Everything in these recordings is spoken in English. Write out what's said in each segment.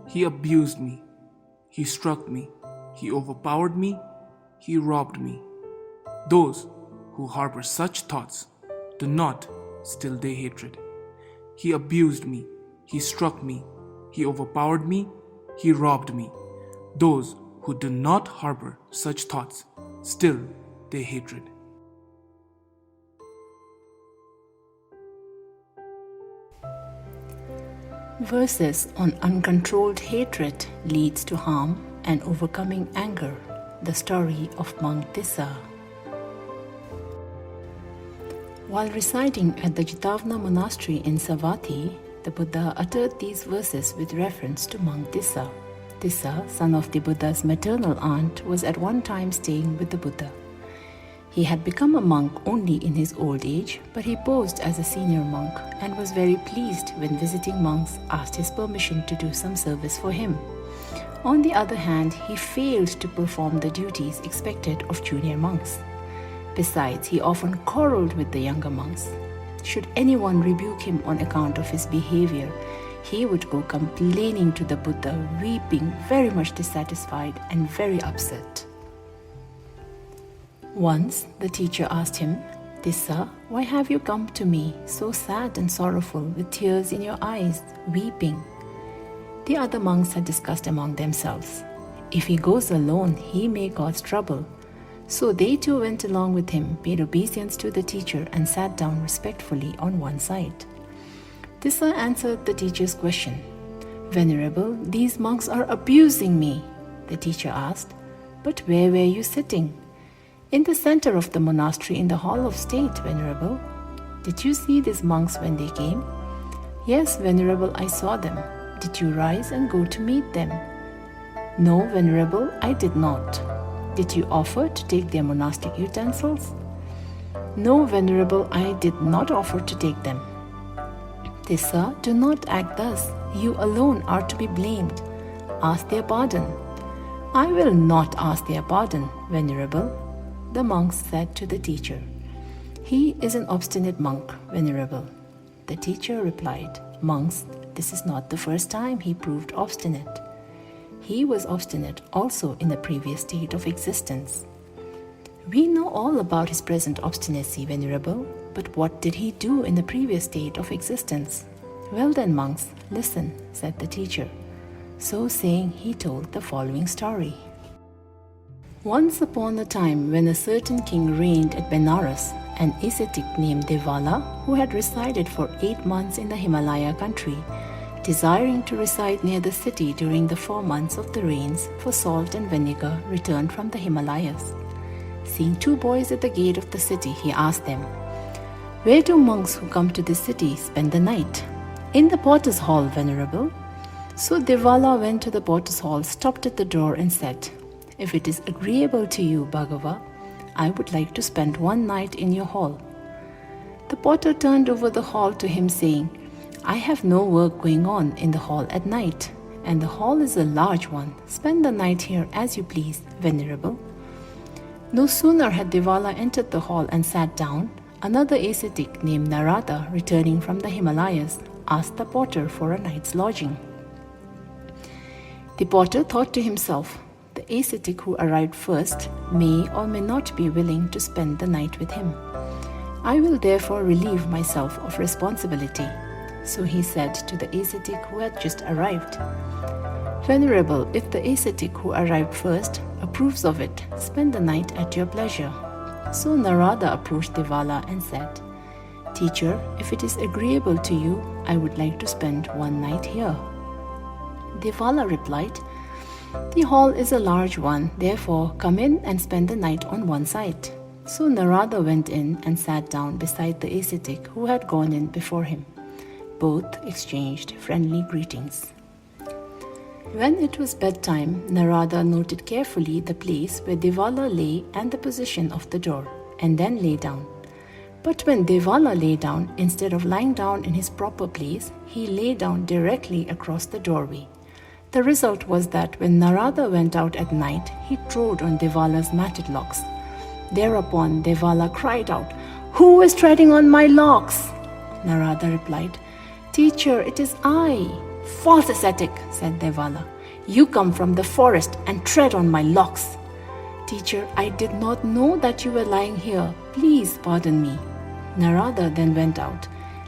He abused me. He struck me. He overpowered me. He robbed me. Those who harbor such thoughts do not still their hatred. He abused me. He struck me. He overpowered me. He robbed me. Those who do not harbor such thoughts still their hatred. Verses on uncontrolled hatred leads to harm and overcoming anger. The story of Monk Tissa. While residing at the Jetavana monastery in Savatthi, the Buddha uttered these verses with reference to Monk Tissa. Tissa, son of the Buddha's maternal aunt, was at one time staying with the Buddha. He had become a monk only in his old age, but he posed as a senior monk and was very pleased when visiting monks asked his permission to do some service for him. On the other hand, he failed to perform the duties expected of junior monks. Besides, he often quarreled with the younger monks. Should anyone rebuke him on account of his behavior, he would go complaining to the Buddha, weeping, very much dissatisfied and very upset. Once, the teacher asked him, "Tissa, why have you come to me, so sad and sorrowful, with tears in your eyes, weeping?" The other monks had discussed among themselves, "If he goes alone, he may cause trouble." So they too went along with him, paid obeisance to the teacher, and sat down respectfully on one side. Tissa answered the teacher's question. "Venerable, these monks are abusing me." The teacher asked, "But where were you sitting?" "In the center of the monastery in the hall of state, Venerable." "Did you see these monks when they came?" "Yes, Venerable, I saw them." "Did you rise and go to meet them?" "No, Venerable, I did not." "Did you offer to take their monastic utensils?" "No, Venerable, I did not offer to take them." "Tissa, do not act thus. You alone are to be blamed. Ask their pardon." "I will not ask their pardon, Venerable," the monks said to the teacher. "He is an obstinate monk, Venerable." The teacher replied, "Monks, this is not the first time he proved obstinate. He was obstinate also in the previous state of existence." "We know all about his present obstinacy, Venerable, but what did he do in the previous state of existence?" "Well then, monks, listen," said the teacher. So saying, he told the following story. Once upon a time, when a certain king reigned at Benares, an ascetic named Devala, who had resided for 8 months in the Himalaya country, desiring to reside near the city during the 4 months of the rains for salt and vinegar, returned from the Himalayas. Seeing 2 boys at the gate of the city, he asked them, "Where do monks who come to this city spend the night?" "In the potter's hall, Venerable." So Devala went to the potter's hall, stopped at the door and said, "If it is agreeable to you, Bhagava, I would like to spend 1 night in your hall." The potter turned over the hall to him, saying, "I have no work going on in the hall at night, and the hall is a large one. Spend the night here as you please, Venerable." No sooner had Devala entered the hall and sat down, another ascetic named Narada, returning from the Himalayas, asked the potter for a night's lodging. The potter thought to himself, "The ascetic who arrived first may or may not be willing to spend the night with him. I will therefore relieve myself of responsibility." So he said to the ascetic who had just arrived, "Venerable, if the ascetic who arrived first approves of it, spend the night at your pleasure." So Narada approached Devala and said, "Teacher, if it is agreeable to you, I would like to spend 1 night here." Devala replied, "The hall is a large one, therefore come in and spend the night on one side." So Narada went in and sat down beside the ascetic who had gone in before him. Both exchanged friendly greetings. When it was bedtime, Narada noted carefully the place where Devala lay and the position of the door, and then lay down. But when Devala lay down, instead of lying down in his proper place, he lay down directly across the doorway. The result was that when Narada went out at night, he trod on Devala's matted locks. Thereupon Devala cried out, "Who is treading on my locks?" Narada replied, "Teacher, it is I." "False ascetic," said Devala. "You come from the forest and tread on my locks." "Teacher, I did not know that you were lying here. Please pardon me." Narada then went out,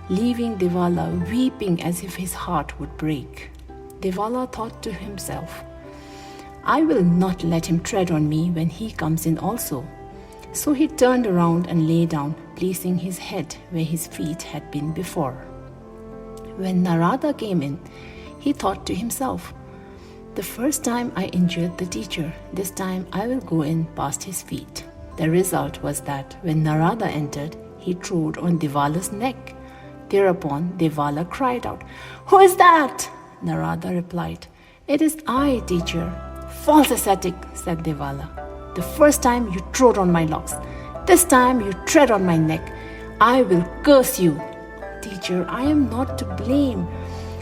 leaving Devala weeping as if his heart would break. Devala thought to himself, "I will not let him tread on me when he comes in also." So he turned around and lay down, placing his head where his feet had been before. When Narada came in, he thought to himself, "The first time I injured the teacher, this time I will go in past his feet." The result was that when Narada entered, he trod on Devala's neck. Thereupon Devala cried out, "Who is that?" Narada replied, "It is I, teacher." "False ascetic," said Devala. "The first time you trod on my locks, this time you tread on my neck. I will curse you." "Teacher, I am not to blame.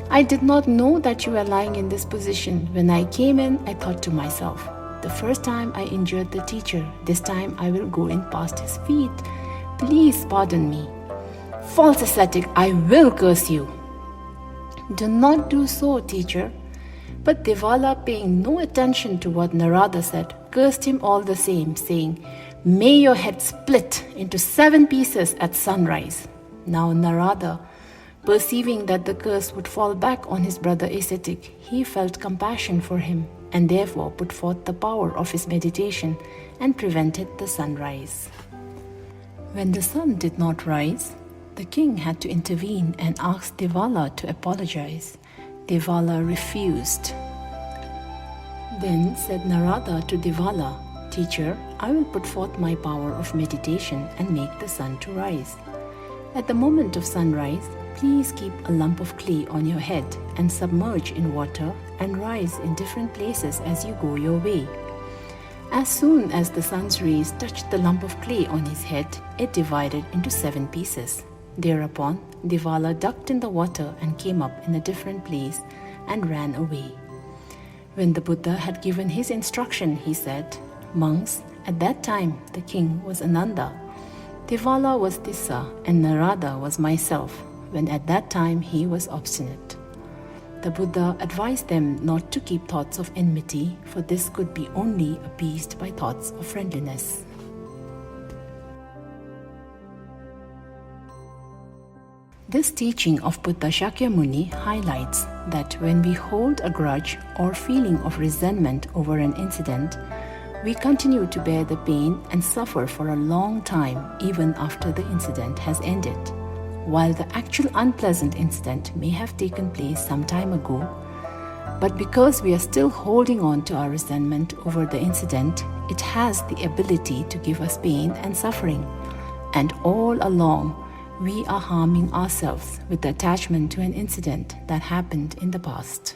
I did not know that you were lying in this position. When I came in, I thought to myself, the first time I injured the teacher, this time I will go in past his feet. Please pardon me." "False ascetic, I will curse you." "Do not do so, teacher." But Devala, paying no attention to what Narada said, cursed him all the same, saying, "May your head split into 7 pieces at sunrise." Now Narada, perceiving that the curse would fall back on his brother ascetic, he felt compassion for him and therefore put forth the power of his meditation and prevented the sunrise. When the sun did not rise, the king had to intervene and ask Devala to apologize. Devala refused. Then said Narada to Devala, "Teacher, I will put forth my power of meditation and make the sun to rise. At the moment of sunrise, please keep a lump of clay on your head and submerge in water and rise in different places as you go your way." As soon as the sun's rays touched the lump of clay on his head, it divided into 7 pieces. Thereupon, Devala ducked in the water and came up in a different place and ran away. When the Buddha had given his instruction, he said, "Monks, at that time the king was Ananda, Devala was Tissa, and Narada was myself, when at that time he was obstinate." The Buddha advised them not to keep thoughts of enmity, for this could be only appeased by thoughts of friendliness. This teaching of Buddha Shakyamuni highlights that when we hold a grudge or feeling of resentment over an incident, we continue to bear the pain and suffer for a long time even after the incident has ended. While the actual unpleasant incident may have taken place some time ago, but because we are still holding on to our resentment over the incident, it has the ability to give us pain and suffering. And all along, we are harming ourselves with the attachment to an incident that happened in the past.